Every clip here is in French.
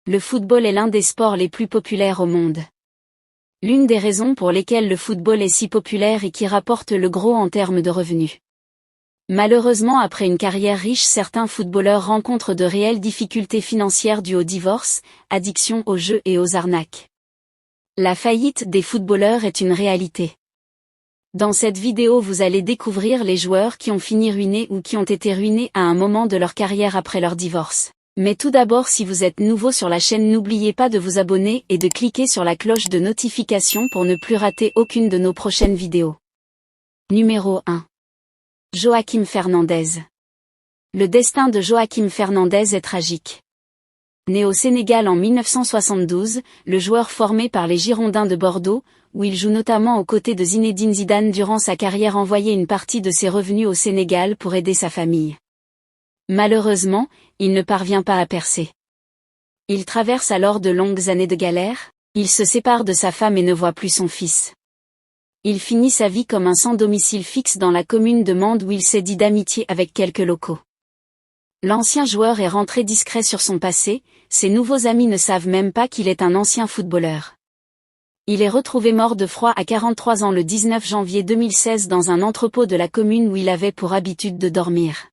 Le football est l'un des sports les plus populaires au monde. L'une des raisons pour lesquelles le football est si populaire et qui rapporte le gros en termes de revenus. Malheureusement, après une carrière riche, certains footballeurs rencontrent de réelles difficultés financières dues au divorce, addiction aux jeux et aux arnaques. La faillite des footballeurs est une réalité. Dans cette vidéo, vous allez découvrir les joueurs qui ont fini ruinés ou qui ont été ruinés à un moment de leur carrière après leur divorce. Mais tout d'abord, si vous êtes nouveau sur la chaîne, n'oubliez pas de vous abonner et de cliquer sur la cloche de notification pour ne plus rater aucune de nos prochaines vidéos. Numéro 1. Joaquim Fernandez. Le destin de Joaquim Fernandez est tragique. Né au Sénégal en 1972, le joueur formé par les Girondins de Bordeaux, où il joue notamment aux côtés de Zinedine Zidane durant sa carrière, envoyait une partie de ses revenus au Sénégal pour aider sa famille. Malheureusement, il ne parvient pas à percer. Il traverse alors de longues années de galère, il se sépare de sa femme et ne voit plus son fils. Il finit sa vie comme un sans domicile fixe dans la commune de Mende où il s'est lié d'amitié avec quelques locaux. L'ancien joueur est rentré discret sur son passé, ses nouveaux amis ne savent même pas qu'il est un ancien footballeur. Il est retrouvé mort de froid à 43 ans le 19 janvier 2016 dans un entrepôt de la commune où il avait pour habitude de dormir.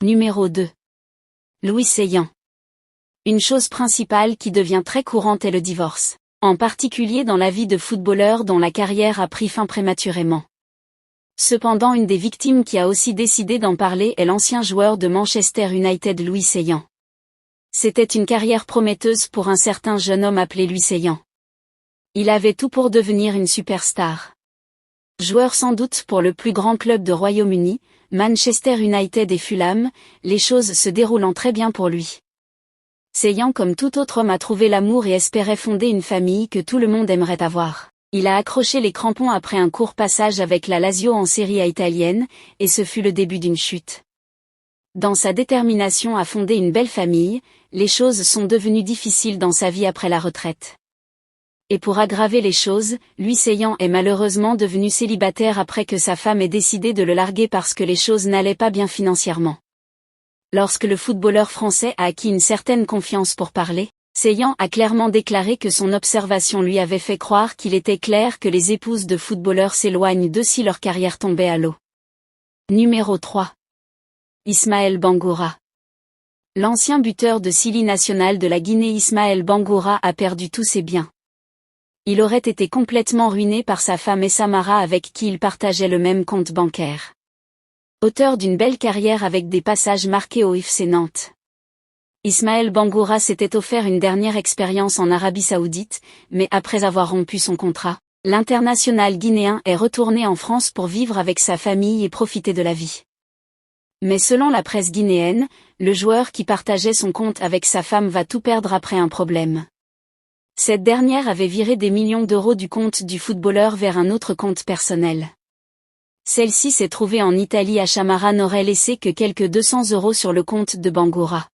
Numéro 2. Louis Seillan. Une chose principale qui devient très courante est le divorce, en particulier dans la vie de footballeurs dont la carrière a pris fin prématurément. Cependant, une des victimes qui a aussi décidé d'en parler est l'ancien joueur de Manchester United Louis Seillan. C'était une carrière prometteuse pour un certain jeune homme appelé Louis Seillan. Il avait tout pour devenir une superstar. Joueur sans doute pour le plus grand club de Royaume-Uni, Manchester United et Fulham, les choses se déroulant très bien pour lui. Seillan, comme tout autre homme, a trouvé l'amour et espérait fonder une famille que tout le monde aimerait avoir. Il a accroché les crampons après un court passage avec la Lazio en Serie A italienne, et ce fut le début d'une chute. Dans sa détermination à fonder une belle famille, les choses sont devenues difficiles dans sa vie après la retraite. Et pour aggraver les choses, Louis Seillan est malheureusement devenu célibataire après que sa femme ait décidé de le larguer parce que les choses n'allaient pas bien financièrement. Lorsque le footballeur français a acquis une certaine confiance pour parler, Seillan a clairement déclaré que son observation lui avait fait croire qu'il était clair que les épouses de footballeurs s'éloignent d'eux si leur carrière tombait à l'eau. Numéro 3. Ismaël Bangoura. L'ancien buteur de Sili National de la Guinée, Ismaël Bangoura, a perdu tous ses biens. Il aurait été complètement ruiné par sa femme Essamara avec qui il partageait le même compte bancaire. Auteur d'une belle carrière avec des passages marqués au FC Nantes. Ismaël Bangoura s'était offert une dernière expérience en Arabie Saoudite, mais après avoir rompu son contrat, l'international guinéen est retourné en France pour vivre avec sa famille et profiter de la vie. Mais selon la presse guinéenne, le joueur qui partageait son compte avec sa femme va tout perdre après un problème. Cette dernière avait viré des millions d'euros du compte du footballeur vers un autre compte personnel. Celle-ci s'est trouvée en Italie. Chamara n'aurait laissé que quelques 200 € sur le compte de Bangoura.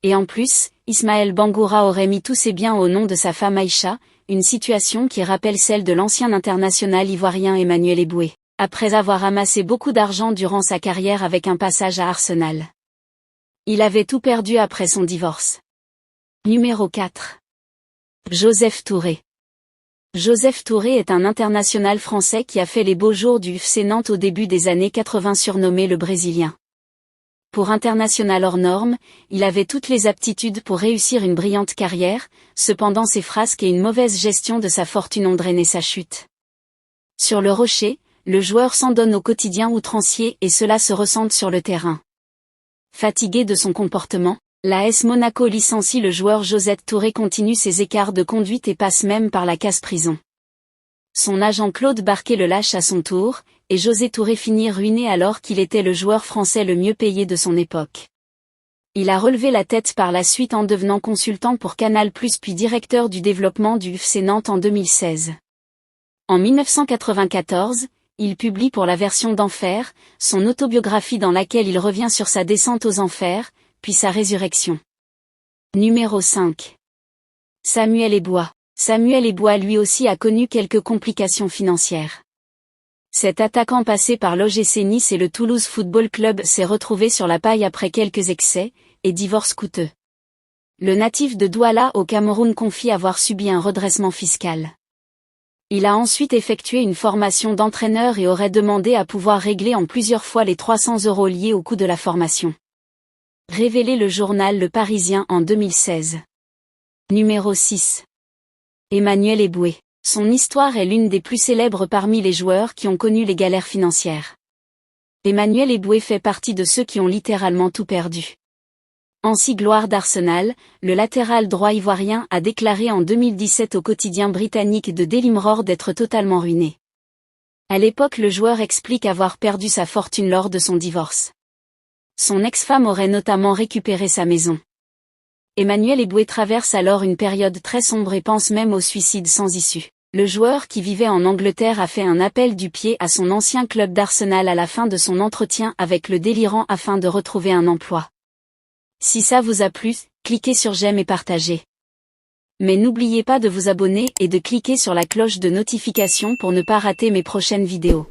Et en plus, Ismaël Bangoura aurait mis tous ses biens au nom de sa femme Aïcha, une situation qui rappelle celle de l'ancien international ivoirien Emmanuel Eboué, après avoir amassé beaucoup d'argent durant sa carrière avec un passage à Arsenal. Il avait tout perdu après son divorce. Numéro 4. Joseph Touré. Joseph Touré est un international français qui a fait les beaux jours du FC Nantes au début des années 80, surnommé le Brésilien. Pour international hors norme, il avait toutes les aptitudes pour réussir une brillante carrière, cependant ses frasques et une mauvaise gestion de sa fortune ont drainé sa chute. Sur le rocher, le joueur s'en donne au quotidien outrancier et cela se ressent sur le terrain. Fatigué de son comportement, l'AS Monaco licencie le joueur. Joseph Touré continue ses écarts de conduite et passe même par la case-prison. Son agent Claude Barquet le lâche à son tour, et José Touré finit ruiné alors qu'il était le joueur français le mieux payé de son époque. Il a relevé la tête par la suite en devenant consultant pour Canal+ puis directeur du développement du FC Nantes en 2016. En 1994, il publie pour la version d'Enfer, son autobiographie dans laquelle il revient sur sa descente aux enfers, puis sa résurrection. Numéro 5. Samuel Eboa. Samuel Eboa lui aussi a connu quelques complications financières. Cet attaquant passé par l'OGC Nice et le Toulouse Football Club s'est retrouvé sur la paille après quelques excès et divorce coûteux. Le natif de Douala au Cameroun confie avoir subi un redressement fiscal. Il a ensuite effectué une formation d'entraîneur et aurait demandé à pouvoir régler en plusieurs fois les 300 € liés au coût de la formation. Révélé le journal Le Parisien en 2016. Numéro 6. Emmanuel Eboué. Son histoire est l'une des plus célèbres parmi les joueurs qui ont connu les galères financières. Emmanuel Eboué fait partie de ceux qui ont littéralement tout perdu. Ancien gloire d'Arsenal, le latéral droit ivoirien a déclaré en 2017 au quotidien britannique de Daily Mirror d'être totalement ruiné. À l'époque, le joueur explique avoir perdu sa fortune lors de son divorce. Son ex-femme aurait notamment récupéré sa maison. Emmanuel Eboué traverse alors une période très sombre et pense même au suicide sans issue. Le joueur qui vivait en Angleterre a fait un appel du pied à son ancien club d'Arsenal à la fin de son entretien avec le délirant afin de retrouver un emploi. Si ça vous a plu, cliquez sur j'aime et partagez. Mais n'oubliez pas de vous abonner et de cliquer sur la cloche de notification pour ne pas rater mes prochaines vidéos.